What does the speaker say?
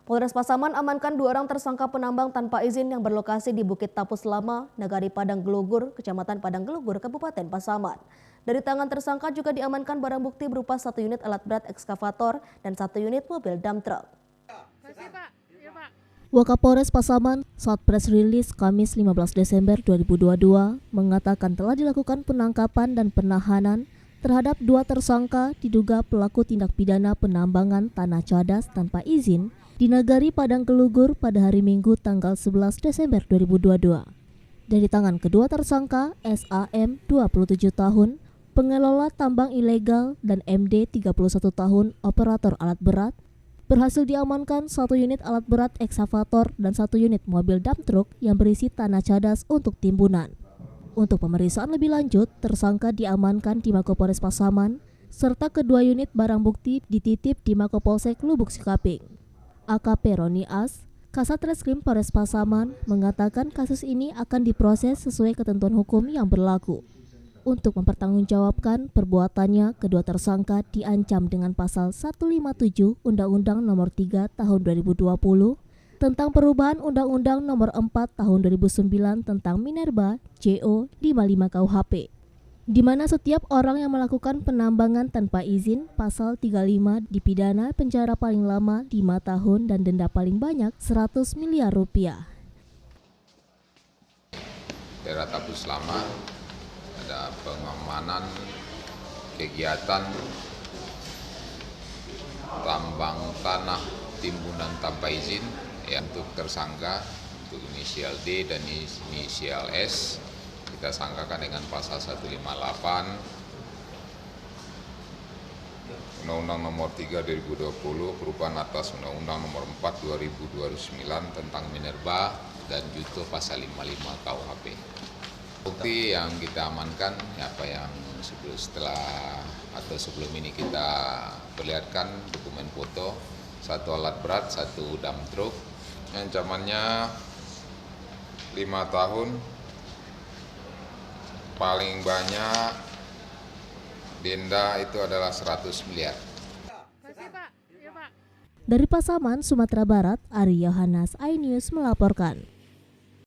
Polres Pasaman amankan 2 orang tersangka penambang tanpa izin yang berlokasi di Bukit Tapus Lama, Nagari Padang Gelugur, Kecamatan Padang Gelugur, Kabupaten Pasaman. Dari tangan tersangka juga diamankan barang bukti berupa 1 unit alat berat ekskavator dan 1 unit mobil dump truck. Wakapolres Pasaman saat press release Kamis 15 Desember 2022 mengatakan telah dilakukan penangkapan dan penahanan terhadap 2 tersangka diduga pelaku tindak pidana penambangan tanah cadas tanpa izin di Nagari Padang Gelugur pada hari Minggu tanggal 11 Desember 2022. Dari tangan kedua tersangka, SAM 27 tahun, pengelola tambang ilegal, dan MD 31 tahun, operator alat berat, berhasil diamankan 1 unit alat berat ekskavator dan 1 unit mobil dump truck yang berisi tanah cadas untuk timbunan. Untuk pemeriksaan lebih lanjut, tersangka diamankan di Mako Polres Pasaman, serta kedua unit barang bukti dititip di Mako Polsek Lubuk Sikaping. AKP Roni As, Kasat Reskrim Polres Pasaman, mengatakan kasus ini akan diproses sesuai ketentuan hukum yang berlaku. Untuk mempertanggungjawabkan perbuatannya, kedua tersangka diancam dengan pasal 157 Undang-Undang Nomor 3 Tahun 2020 tentang perubahan Undang-Undang Nomor 4 Tahun 2009 tentang Minerba JO 55 KUHP, di mana setiap orang yang melakukan penambangan tanpa izin pasal 35 dipidana penjara paling lama 5 tahun dan denda paling banyak 100 miliar rupiah. Daerah Tapus Lama ada pengamanan kegiatan tambang tanah timbunan tanpa izin ya, untuk tersangka untuk inisial D dan inisial S kita sangkakan dengan pasal 158 Undang-Undang Nomor 3 2020 perubahan atas Undang-Undang Nomor 4 2009 tentang Minerba dan junto pasal 55 KUHP. Bukti yang kita amankan apa yang sebelum ini kita perlihatkan dokumen foto, 1 alat berat, 1 dump truck, ancamannya 5 tahun, paling banyak denda itu adalah 100 miliar. Dari Pasaman, Sumatera Barat, Ari Yohanes, iNews melaporkan.